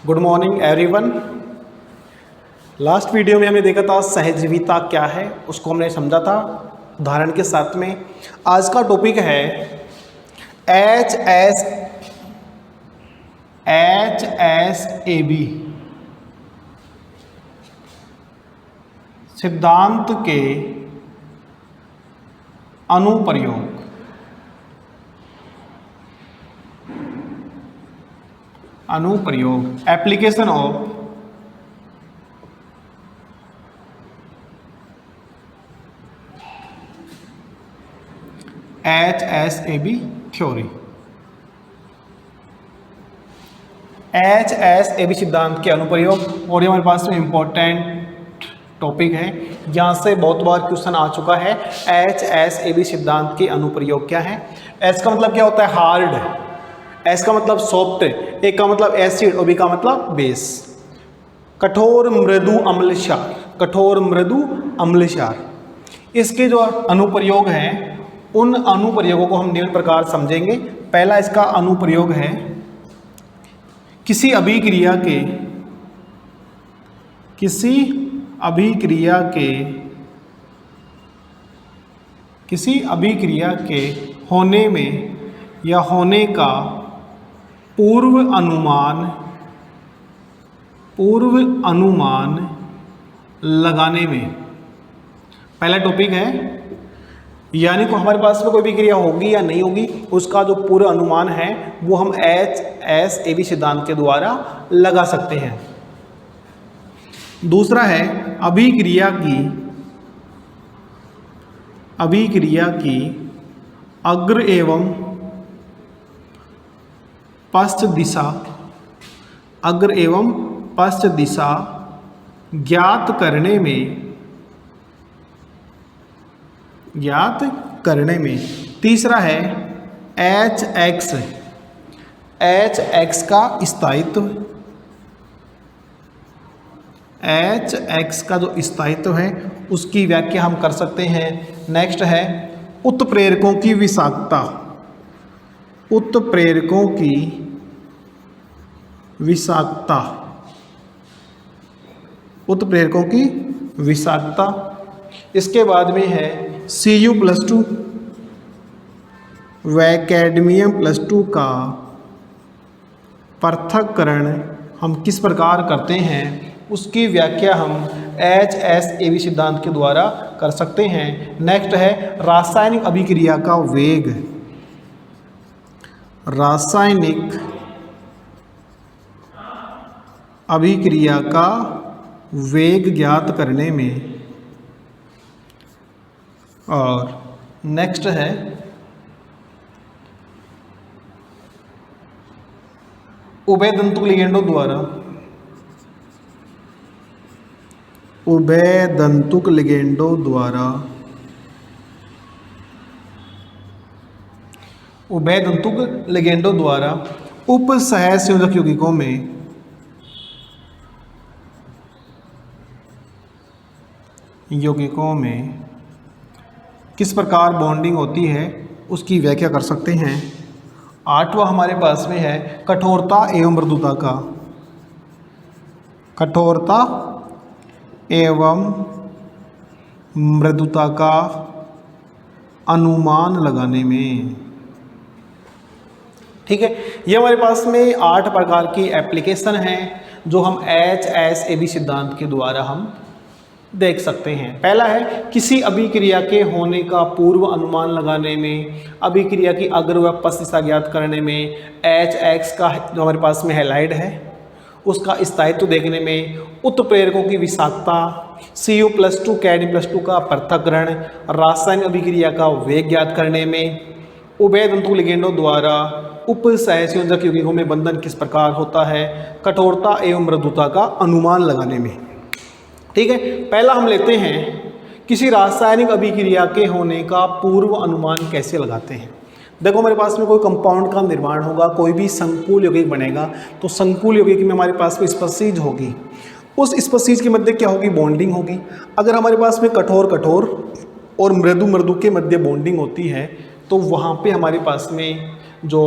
Good morning everyone. Last video में हमने देखा था सहजीविता क्या है, उसको हमने समझा था उदाहरण के साथ में। आज का टॉपिक है HSAB सिद्धांत के अनुप्रयोग। Application of HSAB theory. HSAB सिद्धांत के अनुप्रयोग, और ये हमारे पास में इंपॉर्टेंट टॉपिक है। यहाँ से बहुत बार क्वेश्चन आ चुका है। HSAB सिद्धांत के अनुप्रयोग क्या है? एस का मतलब क्या होता है? हार्ड। एस का मतलब सॉफ्ट, ए का मतलब एसिड और बी का मतलब बेस। कठोर मृदु अम्ल क्षार, कठोर मृदु अम्ल क्षार। इसके जो अनुप्रयोग हैं उन अनुप्रयोगों को हम निम्न प्रकार समझेंगे। पहला इसका अनुप्रयोग है किसी अभिक्रिया के होने में या होने का पूर्व अनुमान लगाने में। पहला टॉपिक है, यानी को हमारे पास में कोई भी क्रिया होगी या नहीं होगी, उसका जो पूर्व अनुमान है वो हम HSAB सिद्धांत के द्वारा लगा सकते हैं। दूसरा है अभिक्रिया की अग्र एवं पश्च दिशा ज्ञात करने में। तीसरा है HX का स्थायित्व। HX का जो स्थायित्व है उसकी व्याख्या हम कर सकते हैं। नेक्स्ट है उत्प्रेरकों की विषाक्तता। उत्प्रेरकों की विषाक्तता। इसके बाद में है Cu+2 व कैडमियम+2 का पृथक्करण हम किस प्रकार करते हैं, उसकी व्याख्या हम HSAB सिद्धांत के द्वारा कर सकते हैं। नेक्स्ट है रासायनिक अभिक्रिया का वेग। रासायनिक अभिक्रिया का वेग ज्ञात करने में। और नेक्स्ट है उभयदंतुक लिगेंडों द्वारा उप सहसंयोजक यौगिकों में किस प्रकार बॉन्डिंग होती है उसकी व्याख्या कर सकते हैं। आठवां हमारे पास में है कठोरता एवं मृदुता का अनुमान लगाने में। ठीक है, ये हमारे पास में 8 प्रकार की एप्लीकेशन हैं जो हम HSAB सिद्धांत के द्वारा हम देख सकते हैं। पहला है किसी अभिक्रिया के होने का पूर्व अनुमान लगाने में, अभिक्रिया की अग्र व पश्च दिशा ज्ञात करने में, HX का जो हमारे पास में हैलाइड है उसका स्थायित्व देखने में, उत्प्रेरकों की विषाक्तता, Cu+2 कैडमियम+2 का पृथक्करण, रासायनिक अभिक्रिया का वेग ज्ञात करने में, उभयदंतुक लिगेंडों द्वारा उप सहसंयोजक यौगिकों में बंधन किस प्रकार होता है, कठोरता एवं मृदुता का अनुमान लगाने में। ठीक है, पहला हम लेते हैं किसी रासायनिक अभिक्रिया के होने का पूर्व अनुमान कैसे लगाते हैं। देखो हमारे पास में कोई कंपाउंड का निर्माण होगा, कोई भी संकुल यौगिक बनेगा, तो संकुल यौगिक में हमारे पास में स्पशीज होगी। उस स्पशीज के मध्य क्या होगी? बॉन्डिंग होगी। अगर हमारे पास में कठोर और मृदु के मध्य बॉन्डिंग होती है तो वहाँ पे हमारे पास में जो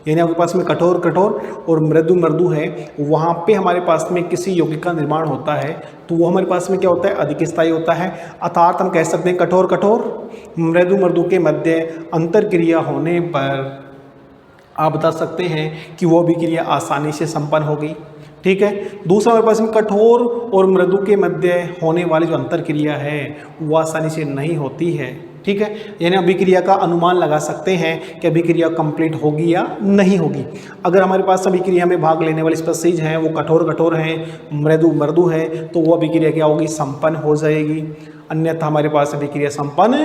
यानी आपके पास में कठोर कठोर और मृदु मृदु है, वहाँ पे हमारे पास में किसी यौगिक का निर्माण होता है तो वो हमारे पास में क्या होता है, अधिक स्थायी होता है। अर्थात हम कह सकते हैं कठोर कठोर मृदु मृदु के मध्य अंतर क्रिया होने पर आप बता सकते हैं कि वो अभिक्रिया आसानी से संपन्न होगी। ठीक है। दूसरा हमारे पास में कठोर और मृदु के मध्य होने वाली जो अंतर क्रिया है वो आसानी से नहीं होती है। ठीक है। यानी अभिक्रिया का अनुमान लगा सकते हैं कि अभिक्रिया कंप्लीट होगी या नहीं होगी। अगर हमारे पास अभिक्रिया में भाग लेने वाली स्पीशीज हैं वो कठोर कठोर हैं, मृदु मृदु है, तो वो अभिक्रिया क्या होगी, संपन्न हो जाएगी। अन्यथा हमारे पास अभिक्रिया संपन्न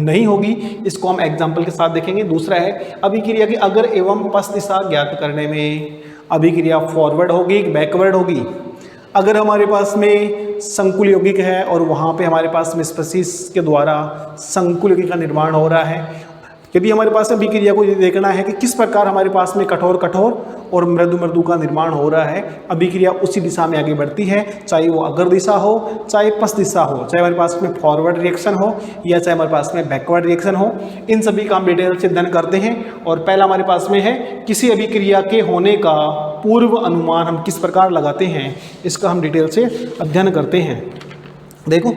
नहीं होगी। इसको हम एग्जाम्पल के साथ देखेंगे। दूसरा है अभिक्रिया की अगर एवं पश्च दिशा ज्ञात करने में अभिक्रिया फॉरवर्ड होगी बैकवर्ड होगी। अगर हमारे पास में संकुल यौगिक है और वहाँ पे हमारे पास में स्पीशीज के द्वारा संकुल यौगिक का निर्माण हो रहा है, यदि हमारे पास अभिक्रिया को ये देखना है कि किस प्रकार हमारे पास में कठोर कठोर और मृदु मृदु का निर्माण हो रहा है, अभिक्रिया उसी दिशा में आगे बढ़ती है, चाहे वो अग्र दिशा हो चाहे पश्च दिशा हो, चाहे हमारे पास में फॉरवर्ड रिएक्शन हो या चाहे हमारे पास में बैकवर्ड रिएक्शन हो। इन सभी का हम डिटेल से अध्ययन करते हैं। और पहला हमारे पास में है किसी अभिक्रिया के होने का पूर्व अनुमान हम किस प्रकार लगाते हैं, इसका हम डिटेल से अध्ययन करते हैं। देखो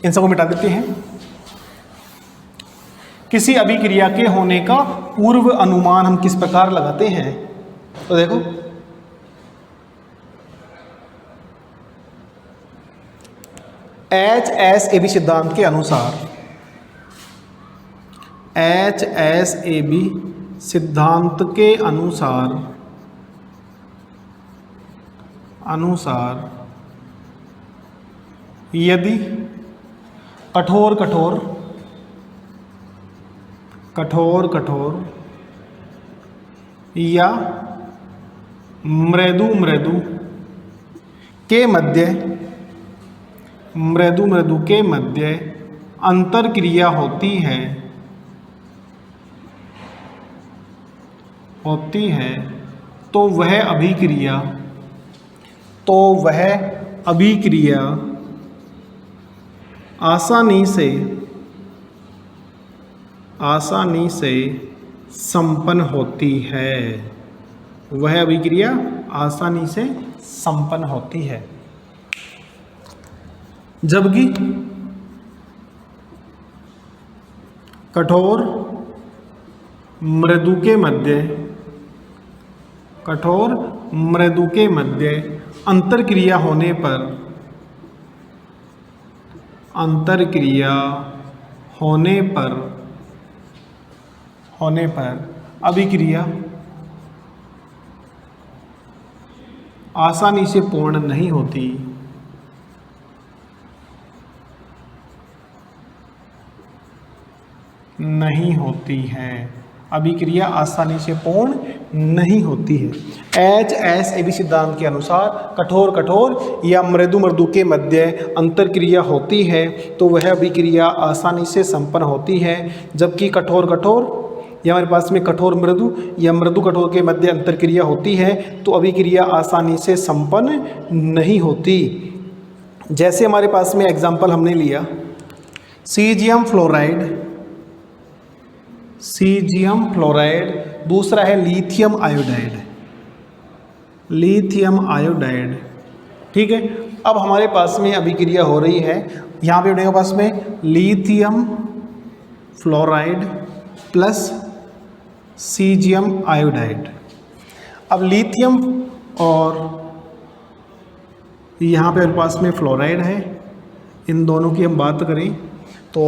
इन सबको मिटा देते हैं। किसी अभिक्रिया के होने का पूर्व अनुमान हम किस प्रकार लगाते हैं, तो देखो HSAB सिद्धांत के अनुसार, HSAB सिद्धांत के अनुसार यदि कठोर कठोर या मृदु मृदु के मध्य अंतर क्रिया होती है तो वह अभिक्रिया आसानी से संपन्न होती है। वह अभिक्रिया आसानी से संपन्न होती है, जबकि कठोर मृदु के मध्य अंतर क्रिया होने पर अभिक्रिया आसानी से पूर्ण नहीं होती। अभिक्रिया आसानी से पूर्ण नहीं होती है। HSAB सिद्धांत के अनुसार कठोर कठोर या मृदु मृदु के मध्य अंतर क्रिया होती है तो वह अभिक्रिया आसानी से संपन्न होती है, जबकि कठोर कठोर या हमारे पास में कठोर मृदु या मृदु कठोर के मध्य अंतर क्रिया होती है तो अभिक्रिया आसानी से संपन्न नहीं होती। जैसे हमारे पास में एग्जाम्पल हमने लिया सीजियम फ्लोराइड, दूसरा है लिथियम आयोडाइड। ठीक है। अब हमारे पास में अभिक्रिया हो रही है, यहाँ पे हमारे पास में lithium fluoride plus caesium iodide. अब लिथियम और यहाँ पे हमारे पास में फ्लोराइड है, इन दोनों की हम बात करें तो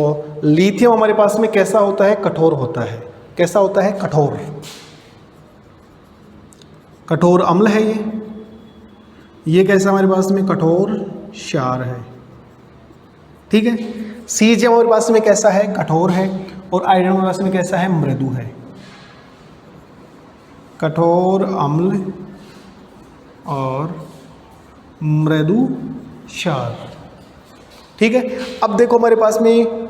लिथियम हमारे पास में कैसा होता है, कठोर होता है। कैसा होता है, कठोर अम्ल है ये कैसा हमारे पास में कठोर क्षार है। ठीक है। सीजियम हमारे पास में कैसा है, कठोर है, और आयोडाइड हमारे पास में कैसा है, मृदु है। कठोर अम्ल और मृदु क्षार। ठीक है। अब देखो हमारे पास में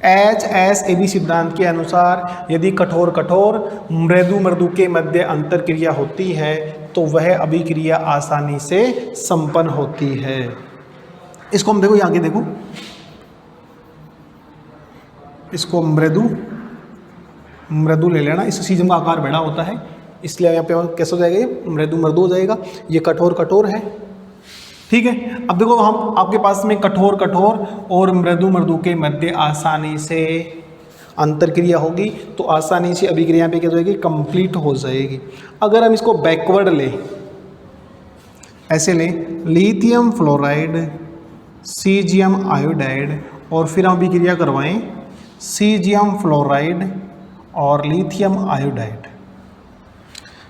HSAB सिद्धांत के अनुसार यदि कठोर कठोर मृदु मृदु के मध्य अंतर क्रिया होती है तो वह अभिक्रिया आसानी से संपन्न होती है। इसको हम देखो, यहाँ आगे देखो, इसको मृदु ले लेना, इस सीजम का आकार बड़ा होता है इसलिए यहाँ पे कैसे हो जाएगा, ये मृदु मृदु हो जाएगा, ये कठोर कठोर है। ठीक है, अब देखो हम आपके पास में कठोर कठोर और मृदु मृदु के मध्य आसानी से अंतरक्रिया होगी तो आसानी से अभिक्रिया पे क्या हो जाएगी, कंप्लीट हो जाएगी। अगर हम इसको बैकवर्ड लें, ऐसे लें, लिथियम फ्लोराइड सीजियम आयोडाइड और फिर हम अभिक्रिया करवाएं सीजियम फ्लोराइड और लिथियम आयोडाइड।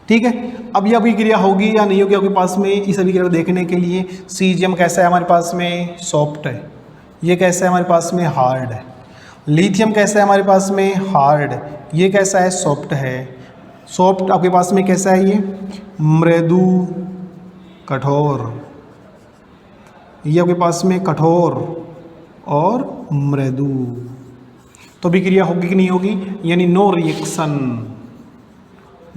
ठीक है, अब यह अभिक्रिया होगी या नहीं होगी आपके पास में, इस अभिक्रिया को देखने के लिए सीजियम कैसा है हमारे पास में, सॉफ्ट है, ये कैसा है हमारे पास में, हार्ड है। लिथियम कैसा है हमारे पास में, हार्ड, ये कैसा है, सॉफ्ट है। सॉफ्ट आपके पास में कैसा है, ये मृदु कठोर, ये आपके पास में कठोर और मृदु। तो अभिक्रिया होगी कि नहीं होगी, यानी नो रिएक्शन,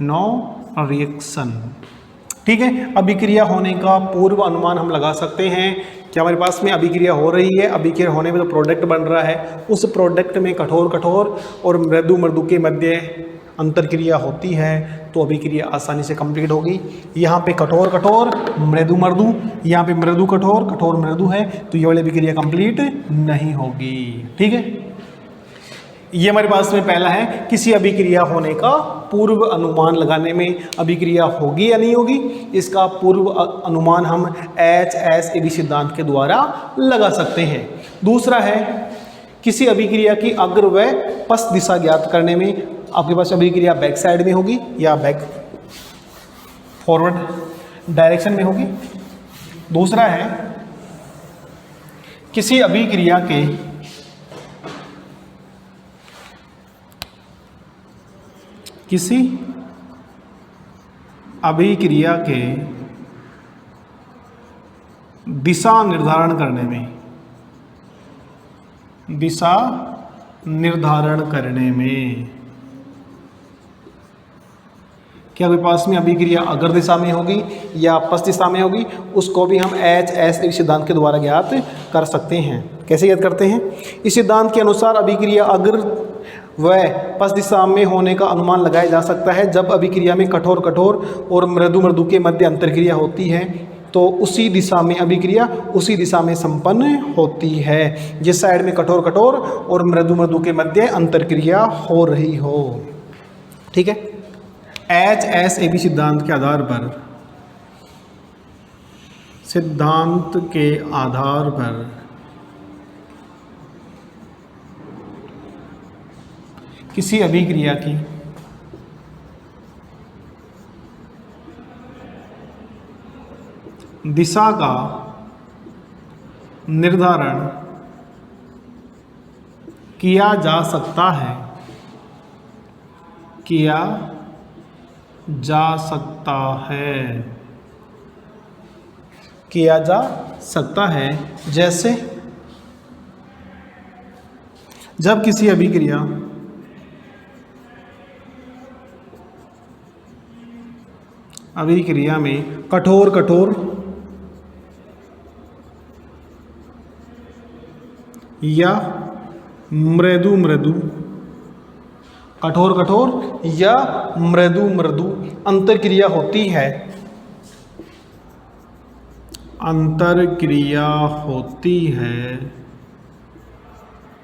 नो रिएक्शन। ठीक है, अभिक्रिया होने का पूर्व अनुमान हम लगा सकते हैं कि हमारे पास में अभिक्रिया हो रही है, अभिक्रिया होने में जो प्रोडक्ट बन रहा है उस प्रोडक्ट में कठोर कठोर और मृदु मृदु के मध्य अंतरक्रिया होती है तो अभिक्रिया आसानी से कंप्लीट होगी। यहाँ पे कठोर कठोर मृदु मृदु, यहाँ पे मृदु कठोर कठोर मृदु है तो ये वाली अभिक्रिया कंप्लीट नहीं होगी। ठीक है, ये हमारे पास में पहला है, किसी अभिक्रिया होने का पूर्व अनुमान लगाने में अभिक्रिया होगी या नहीं होगी, इसका पूर्व अनुमान हम HSAB सिद्धांत के द्वारा लगा सकते हैं। दूसरा है, किसी अभिक्रिया की अग्र व पश्च दिशा ज्ञात करने में आपके पास अभिक्रिया बैक साइड में होगी या बैक फॉरवर्ड डायरेक्शन में होगी। दूसरा है, किसी अभिक्रिया के दिशा निर्धारण करने में क्या आपके पास में अभिक्रिया अग्र दिशा में होगी या पश्च दिशा में होगी, उसको भी हम HSAB सिद्धांत के द्वारा ज्ञात कर सकते हैं। कैसे ज्ञात करते हैं, इस सिद्धांत के अनुसार अभिक्रिया अग्र व पश्च दिशा में होने का अनुमान लगाया जा सकता है जब अभिक्रिया में कठोर कठोर और मृदु मृदु के मध्य अंतरक्रिया होती है तो उसी दिशा में अभिक्रिया उसी दिशा में संपन्न होती है जिस साइड में कठोर कठोर और मृदु मृदु के मध्य अंतरक्रिया हो रही हो। ठीक है, HSAB सिद्धांत के आधार पर किसी अभिक्रिया की दिशा का निर्धारण किया जा सकता है जैसे जब किसी अभिक्रिया में कठोर कठोर या मृदु मृदु, कठोर कठोर या मृदु मृदु अंतरक्रिया होती है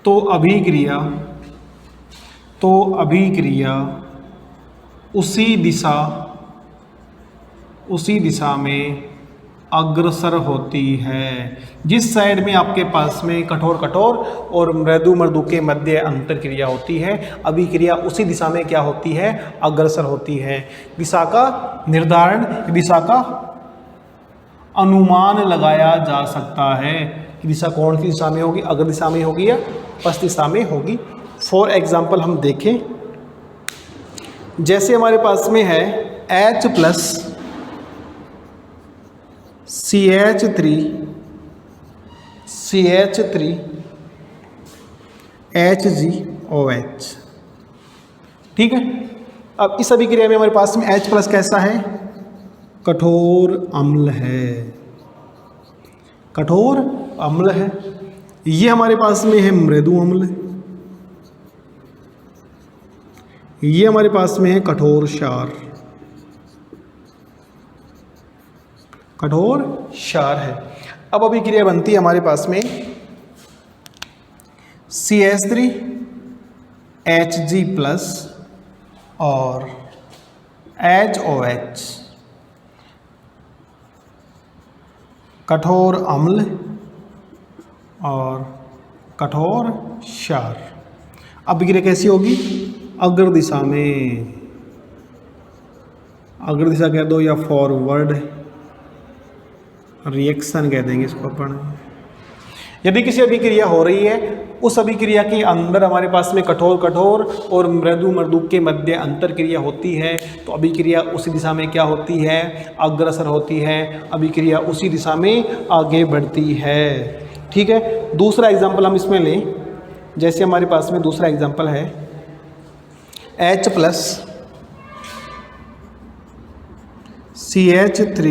तो अभिक्रिया उसी दिशा में अग्रसर होती है। जिस साइड में आपके पास में कठोर कठोर और मृदु मृदु के मध्य अंतरक्रिया होती है अभिक्रिया उसी दिशा में क्या होती है, अग्रसर होती है। दिशा का निर्धारण, दिशा का अनुमान लगाया जा सकता है कि दिशा कौन सी दिशा में होगी, अग्र दिशा में होगी या पश्च दिशा में होगी। फॉर एग्जाम्पल हम देखें, जैसे हमारे पास में है H+ CH3 HgOH। ठीक है, अब इस अभिक्रिया में हमारे पास में H+ कैसा है, कठोर अम्ल है, कठोर अम्ल है। ये हमारे पास में है मृदु अम्ल, ये हमारे पास में है कठोर क्षार, कठोर क्षार है। अब अभिक्रिया बनती है हमारे पास में CH3 Hg+ और HOH, कठोर अम्ल और कठोर क्षार। अब अभिक्रिया कैसी होगी? अग्र दिशा में, अग्र दिशा कह दो या फॉरवर्ड रिएक्शन कह देंगे इसको अपन। यदि किसी अभिक्रिया हो रही है, उस अभिक्रिया के अंदर हमारे पास में कठोर कठोर और मृदु मृदु के मध्य अंतर क्रिया होती है, तो अभिक्रिया उसी दिशा में क्या होती है? अग्रसर होती है। अभिक्रिया उसी दिशा में आगे बढ़ती है। ठीक है, दूसरा एग्जाम्पल हम इसमें लें। जैसे हमारे पास में दूसरा एग्जाम्पल है H+ CH3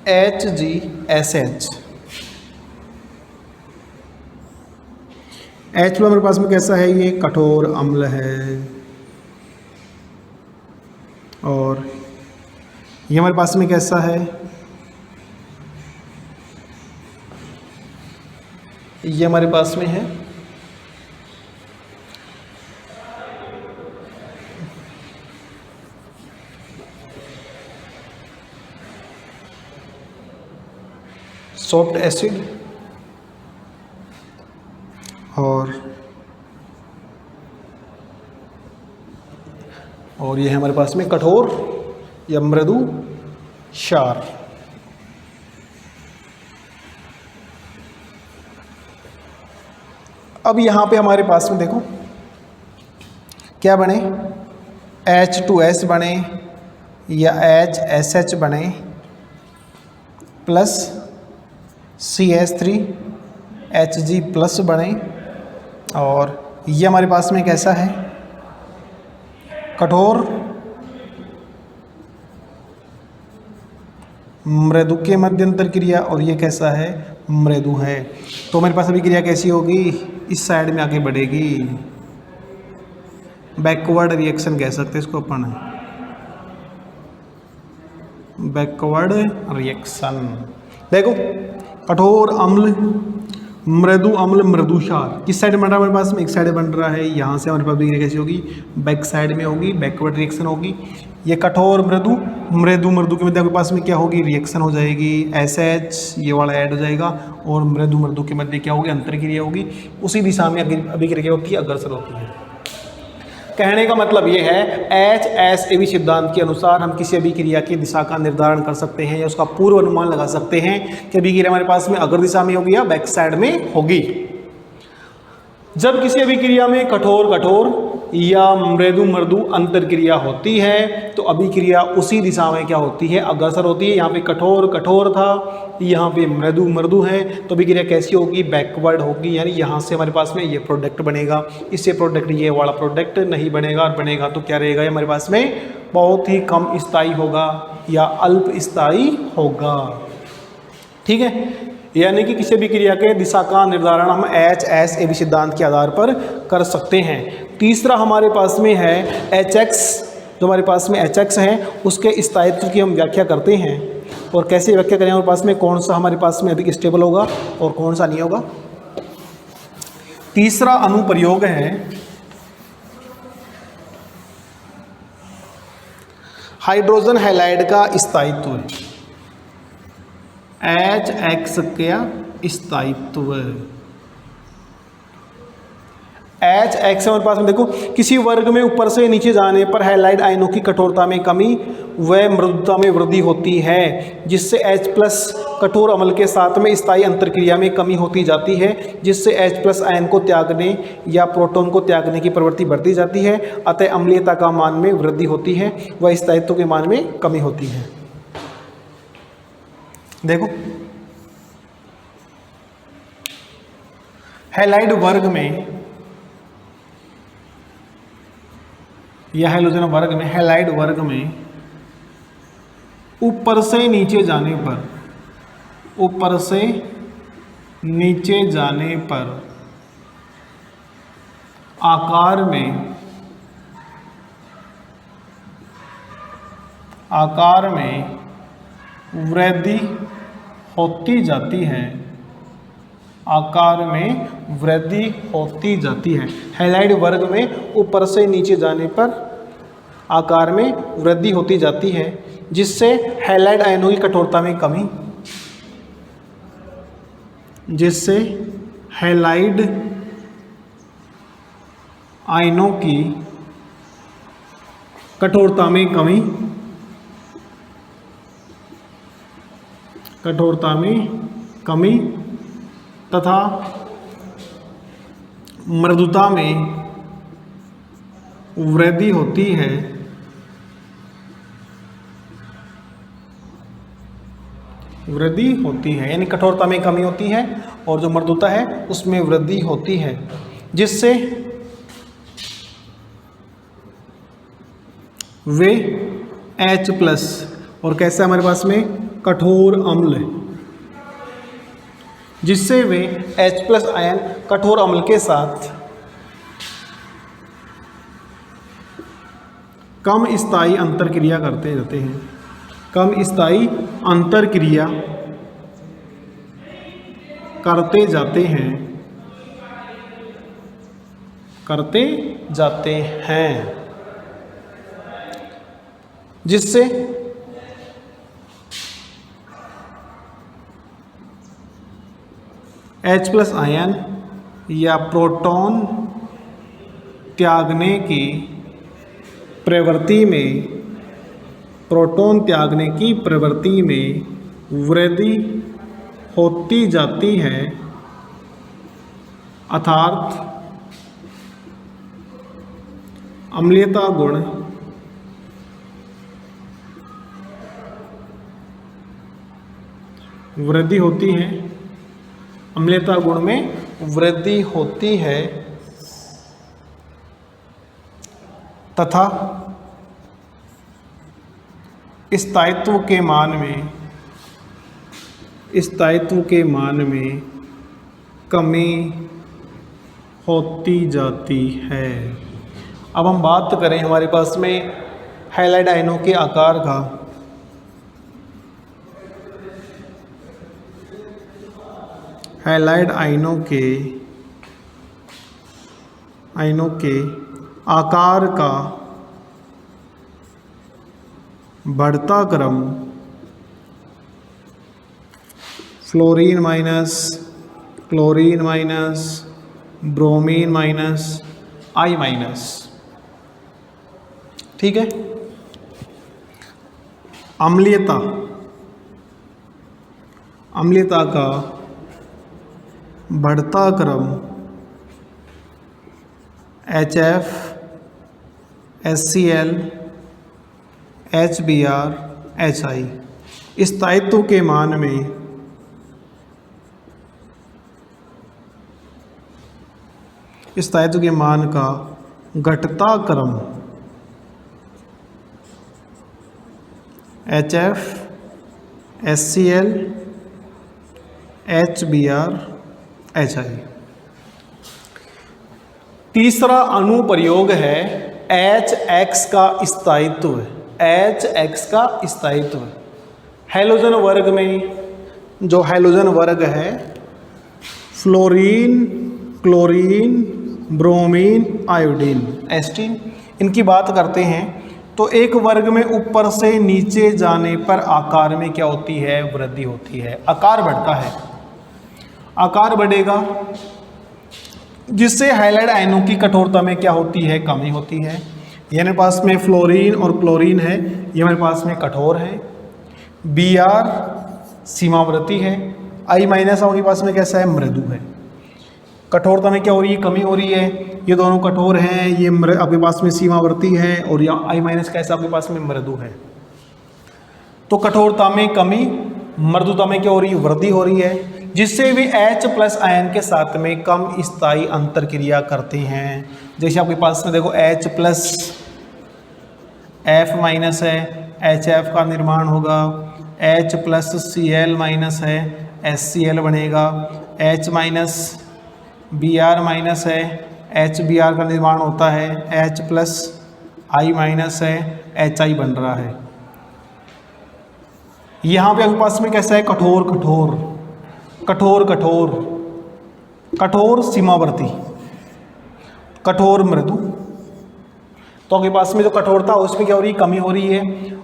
HgSH। H+ हमारे पास में कैसा है? ये कठोर अम्ल है और ये हमारे पास में कैसा है? ये हमारे पास में है सॉफ्ट एसिड और ये है हमारे पास में कठोर या मृदु क्षार। अब यहाँ पे हमारे पास में देखो क्या बने? H2S बने या HSH बने प्लस CH3 Hg+ बने और ये हमारे पास में कैसा है? कठोर मृदु के मध्यंतर क्रिया और ये कैसा है? मृदु है। तो हमारे पास अभी क्रिया कैसी होगी? इस साइड में आगे बढ़ेगी, बैकवर्ड रिएक्शन कह सकते हैं इसको अपन, बैकवर्ड रिएक्शन। देखो कठोर अम्ल, मृदु अम्ल, मृदु क्षार किस साइड बन रहा है हमारे पास में? एक साइड बन रहा है। यहाँ से हमारे पास अभिक्रिया कैसी होगी? बैक साइड में होगी, बैकवर्ड रिएक्शन होगी। ये कठोर मृदु, मृदु मृदु के मध्य आपके पास में क्या होगी? रिएक्शन हो जाएगी, SH ये वाला ऐड हो जाएगा और मृदु मृदु के मध्य क्या होगी? अंतर क्रिया होगी। उसी दिशा में अभिक्रिया होती है, अग्रसर होती है। कहने का मतलब ये है HSAB सिद्धांत के अनुसार हम किसी अभिक्रिया की दिशा का निर्धारण कर सकते हैं या उसका पूर्व अनुमान लगा सकते हैं कि अभिक्रिया हमारे पास में अग्र दिशा में होगी या बैक साइड में होगी। जब किसी अभिक्रिया में कठोर कठोर या मृदु मृदु अंतर क्रिया होती है तो अभिक्रिया उसी दिशा में क्या होती है? अग्रसर होती है। यहाँ पे कठोर कठोर था, यहाँ पे मृदु मृदु है, तो अभिक्रिया कैसी होगी? बैकवर्ड होगी। यानी यहाँ से हमारे पास में ये प्रोडक्ट बनेगा, इससे प्रोडक्ट ये वाला प्रोडक्ट नहीं बनेगा, और बनेगा तो क्या रहेगा? हमारे पास में बहुत ही कम स्थायी होगा या अल्प स्थायी होगा। ठीक है, यानी कि किसी भी क्रिया के दिशा का निर्धारण हम HSAB सिद्धांत के आधार पर कर सकते हैं। तीसरा हमारे पास में है HX, जो हमारे पास में HX है उसके स्थायित्व की हम व्याख्या करते हैं। और कैसे व्याख्या करें? हमारे पास में कौन सा हमारे पास में अधिक स्टेबल होगा और कौन सा नहीं होगा। तीसरा अनुप्रयोग है हाइड्रोजन हैलाइड का स्थायित्व, HX का स्थायित्व। HX हमारे पास में देखो किसी वर्ग में ऊपर से नीचे जाने पर हैलाइड आयनों की कठोरता में कमी व मृदुता में वृद्धि होती है, जिससे H+ कठोर अम्ल के साथ में स्थायी अंतरक्रिया में कमी होती जाती है, जिससे H+ आयन को त्यागने या प्रोटॉन को त्यागने की प्रवृत्ति बढ़ती जाती है। अतः अम्लीयता का मान में वृद्धि होती है व स्थायित्व के मान में कमी होती है। देखो हैलाइड वर्ग में या हैलोजन वर्ग में, हैलाइड वर्ग में ऊपर से नीचे जाने पर, ऊपर से नीचे जाने पर आकार में वृद्धि होती जाती है, आकार में वृद्धि होती जाती है। हैलाइड वर्ग में ऊपर से नीचे जाने पर आकार में वृद्धि होती जाती है, जिससे हैलाइड आयनों की कठोरता में कमी, जिससे हैलाइड आयनों की कठोरता में कमी तथा मृदुता में वृद्धि होती है, यानी कठोरता में कमी होती है और जो मृदुता है उसमें वृद्धि होती है, जिससे वे H+ और कैसे हमारे पास में कठोर अम्ल, जिससे वे H+ आयन कठोर अम्ल के साथ कम स्थायी अंतरक्रिया करते रहते हैं, कम स्थायी अंतरक्रिया करते जाते हैं, जिससे H+ आयन या प्रोटॉन त्यागने की प्रवृत्ति में वृद्धि होती जाती है, अर्थात अम्लीयता गुण वृद्धि होती है, अम्लीयता गुण में वृद्धि होती है तथा स्थायित्व के मान में कमी होती जाती है। अब हम बात करें हमारे पास में हैलाइड आयनों के आकार का। हैलाइड आयनों के आकार का बढ़ता क्रम fluorine minus, chlorine minus, bromine minus, I minus, ठीक है। अम्लीयता का बढ़ता क्रम HF, HCl, HBr, HI। स्थायित्व के मान में का घटता क्रम HF, HCl, HBr, HI। तीसरा अनुप्रयोग है HX का स्थायित्व। HX का स्थायित्व हैलोजन वर्ग में, जो हैलोजन वर्ग है फ्लोरीन, क्लोरीन, ब्रोमीन, आयोडीन, एस्टीन, इनकी बात करते हैं तो एक वर्ग में ऊपर से नीचे जाने पर आकार में क्या होती है? वृद्धि होती है, आकार बढ़ता है। आकार बढ़ेगा जिससे हैलाइड आयनों की कठोरता में क्या होती है? कमी होती है। ये मेरे पास में फ्लोरीन और क्लोरीन है, ये मेरे पास में कठोर है। Br सीमावर्ती है। I माइनस आपके पास में कैसा है? मृदु है। कठोरता में क्या हो रही है? कमी हो रही है। ये दोनों कठोर हैं, ये आपके पास में सीमावर्ती है और या I माइनस कैसा आपके पास में? मृदु है। तो कठोरता में कमी, मृदुता में क्या हो रही है? वृद्धि हो रही है, जिससे भी H+ आयन के साथ में कम स्थायी अंतर क्रिया करते हैं। जैसे आपके पास में देखो H+ F- है, HF का निर्माण होगा, H+ Cl- है, HCl बनेगा, H- Br- है, HBr का निर्माण होता है, H प्लस I माइनस है, HI बन रहा है। यहाँ पे आपके पास में कैसा है, कठोर कठोर कठोर कठोर कठोर सीमावर्ती, कठोर मृदु। तो आपके पास में जो कठोरता है उसमें क्या हो रही है, कमी हो रही है,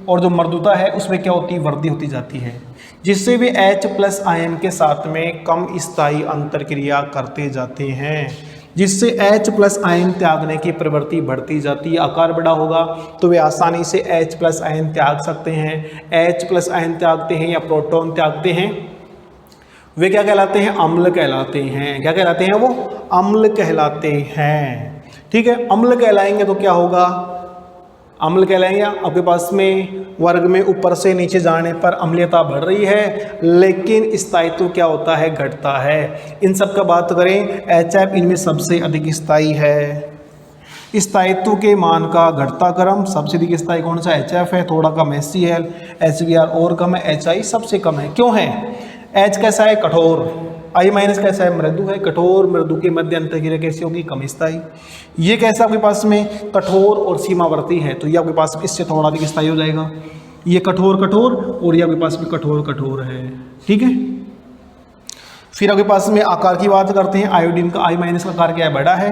और जो मृदुता है उसमें क्या होती है, वृद्धि होती जाती है, जिससे वे H प्लस आयन के साथ में कम स्थायी अंतर क्रिया करते जाते हैं, जिससे H प्लस आयन त्यागने की प्रवृत्ति बढ़ती जाती है। आकार बड़ा होगा तो वे आसानी से H प्लस आयन त्याग सकते हैं। H प्लस आयन त्यागते हैं या प्रोटॉन त्यागते हैं, वे क्या कहलाते हैं, अम्ल कहलाते हैं। क्या कहलाते हैं, वो अम्ल कहलाते हैं। ठीक है, अम्ल कहलाएंगे तो क्या होगा, अम्ल कहलाएंगे आपके पास में वर्ग में ऊपर से नीचे जाने पर अम्लीयता बढ़ रही है, लेकिन स्थायित्व क्या होता है, घटता है। इन सब का बात करें, HF इनमें सबसे अधिक स्थायी है। स्थायित्व के मान का घटता क्रम, सबसे अधिक स्थायी कौन सा, HF है, थोड़ा कम HCl, HBr और कम है, HI सबसे कम है। क्यों है, H कैसा है, कठोर, I माइनस कैसा है, मृदु है। कठोर मृदु के मध्य अंतरक्रिया कैसी होगी, कम स्थायी। ये कैसा आपके पास में, कठोर और सीमावर्ती है, तो ये आपके पास में इससे थोड़ा अधिक स्थायी हो जाएगा। ये कठोर कठोर और ये आपके पास में कठोर कठोर है। ठीक है, फिर आपके पास में आकार की बात करते हैं। आयोडीन का I माइनस का आकार क्या है, बड़ा है।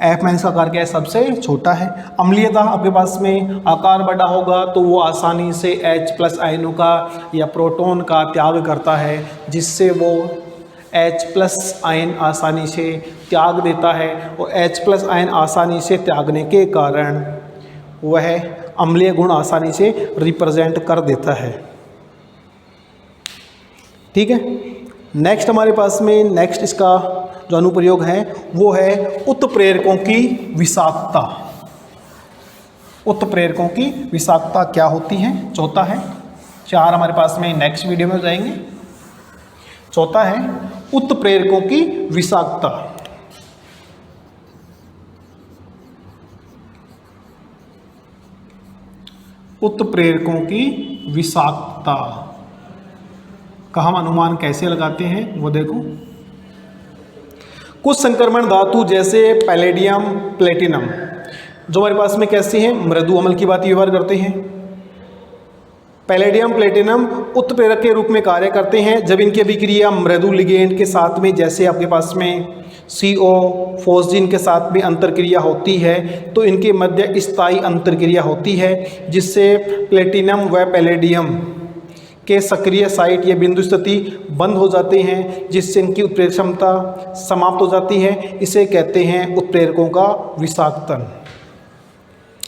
F माइनस का आकार क्या है, सबसे छोटा है। अम्लीयता आपके पास में आकार बड़ा होगा तो वो आसानी से H प्लस आयनों का या प्रोटॉन का त्याग करता है, जिससे वो H प्लस आयन आसानी से त्याग देता है, और H प्लस आयन आसानी से त्यागने के कारण वह अम्लीय गुण आसानी से रिप्रेजेंट कर देता है। ठीक है, नेक्स्ट हमारे पास में नेक्स्ट इसका जो अनुप्रयोग है वो है उत्प्रेरकों की विषाक्तता। उत्प्रेरकों की विषाक्तता क्या होती है, चौथा है। 4 हमारे पास में नेक्स्ट वीडियो में हो जाएंगे। चौथा है उत्प्रेरकों की विषाक्तता। उत्प्रेरकों की विषाक्तता का हम अनुमान कैसे लगाते हैं वो देखो। कुछ संक्रमण धातु जैसे पैलेडियम, प्लेटिनम जो हमारे पास में कैसे हैं, मृदु अम्ल की बात व्यवहार करते हैं। पैलेडियम, प्लेटिनम उत्प्रेरक के रूप में कार्य करते हैं जब इनकी अभिक्रिया मृदु लिगेंड के साथ में, जैसे आपके पास में CO फोस्जीन के साथ में अंतरक्रिया होती है तो इनके मध्य स्थायी अंतरक्रिया होती है, जिससे प्लेटिनम व पैलेडियम के सक्रिय साइट या बिंदु स्थिति बंद हो जाते हैं, जिससे इनकी उत्प्रेरक क्षमता समाप्त हो जाती है। इसे कहते हैं उत्प्रेरकों का विषाक्तन।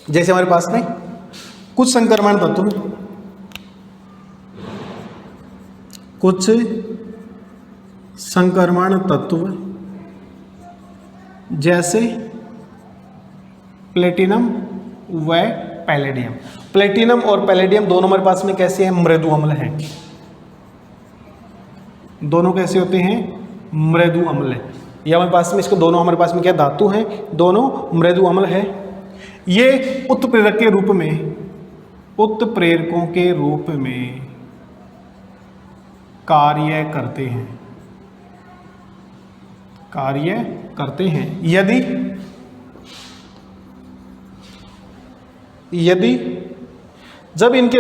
जैसे हमारे पास में कुछ संक्रमण तत्व, कुछ संक्रमण तत्व जैसे प्लेटिनम व पैलेडियम। प्लेटिनम और पैलेडियम दोनों हमारे पास में कैसे हैं, मृदु अम्ल हैं। दोनों कैसे होते हैं, मृदु अम्ल है। ये हमारे पास में, इसको दोनों हमारे पास में क्या धातु हैं, दोनों मृदु अम्ल है। ये उत्प्रेरक के रूप में, उत्प्रेरकों के रूप में कार्य करते हैं, कार्य करते हैं यदि जब इनकी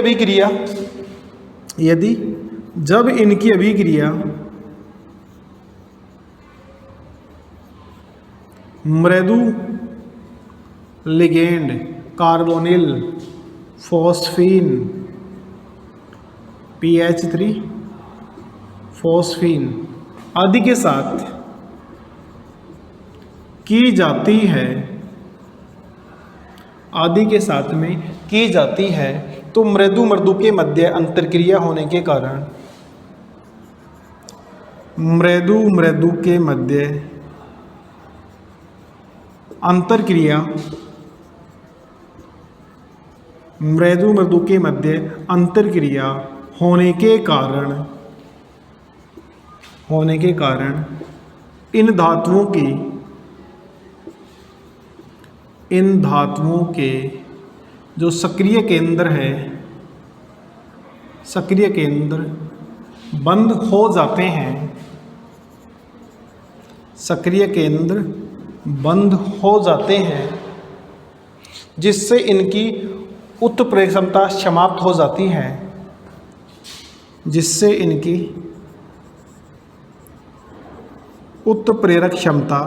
अभिक्रिया मृदु ligand carbonyl, phosphine, PH3 phosphine आदि के साथ की जाती है, आदि के साथ में की जाती है, तो मृदु मृदु के मध्य अंतरक्रिया होने के कारण, मृदु मृदु के मध्य अंतरक्रिया, मृदु मृदु के मध्य अंतरक्रिया होने के कारण इन धातुओं के जो सक्रिय केंद्र है, सक्रिय केंद्र बंद हो जाते हैं, सक्रिय केंद्र बंद हो जाते हैं, जिससे इनकी उत्प्रेरक क्षमता समाप्त हो जाती है, जिससे इनकी उत्प्रेरक क्षमता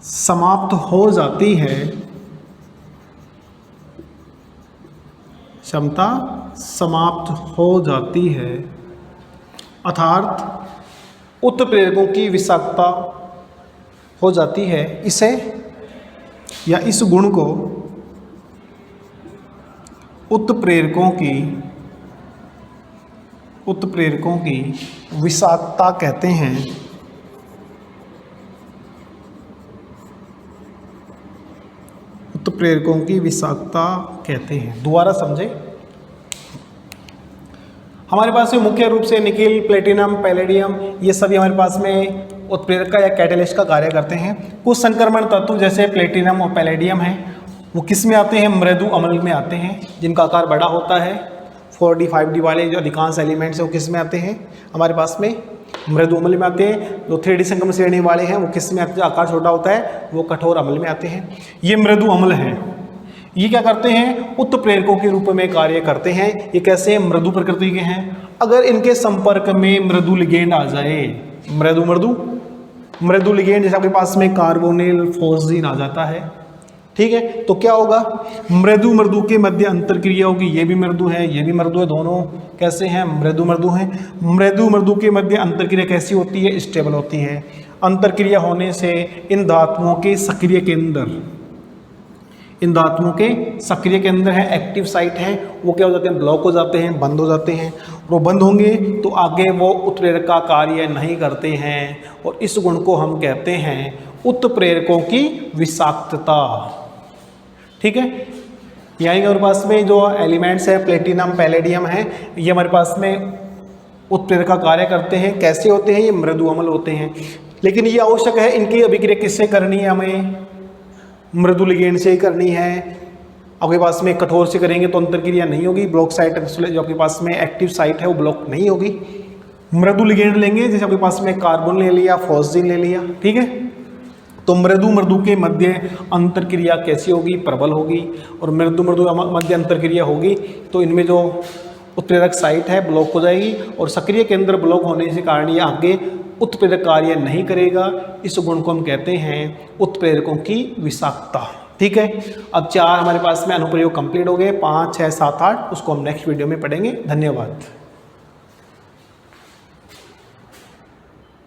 समाप्त हो जाती है, क्षमता समाप्त हो जाती है, अर्थात उत्प्रेरकों की विषाक्तता हो जाती है। इसे या इस गुण को उत्प्रेरकों की विषाक्तता कहते हैं। उत्प्रेरकों की विषाक्तता कहते हैं। दोबारा समझे, हमारे पास में मुख्य रूप से निकेल, प्लेटिनम, पैलेडियम, ये सभी हमारे पास में उत्प्रेरक का या कैटेलिस्ट का कार्य करते हैं। कुछ संक्रमण तत्व जैसे प्लेटिनम और पैलेडियम हैं, वो किस में आते हैं? मृदु अम्ल में आते हैं, जिनका आकार बड़ा होता है। 4D 5D वाले जो अधिकांश एलिमेंट्स हैं वो किस में आते हैं? हमारे पास में मृदु अम्ल में आते हैं। जो 3D संक्रमण श्रेणी वाले हैं वो किस में आते हैं? आकार छोटा होता है, वो कठोर अम्ल में आते हैं। ये मृदु अम्ल हैं, ये क्या करते हैं? उत्प्रेरकों के रूप में कार्य करते हैं। ये कैसे हैं? मृदु प्रकृति के हैं। अगर इनके संपर्क में मृदु लिगेंड आ जाए, मृदु लिगेंड, जैसे आपके पास में कार्बोनिल, फोस्जीन आ जाता है, ठीक है, तो क्या होगा? मृदु के मध्य अंतर क्रिया होगी। ये भी मृदु है, ये भी मृदु है, दोनों कैसे हैं? मृदु हैं। मृदु के मध्य अंतर क्रिया कैसी होती है? स्टेबल होती है। अंतर क्रिया होने से इन धातुओं के सक्रिय केंद्र है, एक्टिव साइट है, वो क्या हो जाते हैं? ब्लॉक हो जाते हैं, बंद हो जाते हैं। वो बंद होंगे तो आगे वो उत्प्रेरक का कार्य नहीं करते हैं, और इस गुण को हम कहते हैं उत्प्रेरकों की विषाक्तता। ठीक है, यानी कि हमारे पास में जो एलिमेंट्स है प्लेटिनम, पैलेडियम है, ये हमारे पास में उत्प्रेरक का कार्य करते हैं। कैसे होते हैं? ये मृदु अम्ल होते हैं। लेकिन ये आवश्यक है, इनकी अभिक्रिया किससे करनी है? हमें मृदु लिगेंड से ही करनी है। आपके पास में कठोर से करेंगे तो अंतर क्रिया नहीं होगी। ब्लॉक साइट जो आपके पास में एक्टिव साइट है वो ब्लॉक नहीं होगी। मृदु लिगेंड लेंगे, जैसे आपके पास में कार्बन ले लिया, फोस्जीन ले लिया, ठीक है, तो मृदु के मध्य अंतर क्रिया कैसी होगी? प्रबल होगी। और मृदु मध्य अंतर क्रिया होगी तो इनमें जो उत्प्रेरक साइट है ब्लॉक हो जाएगी, और सक्रिय केंद्र ब्लॉक होने के कारण ये आगे उत्प्रेरक कार्य नहीं करेगा। इस गुण को हम कहते हैं उत्प्रेरकों की विषाक्तता। ठीक है, अब 4 हमारे पास में अनुप्रयोग कंप्लीट हो गए, 5, 6, 7, 8 उसको हम नेक्स्ट वीडियो में पढ़ेंगे। धन्यवाद।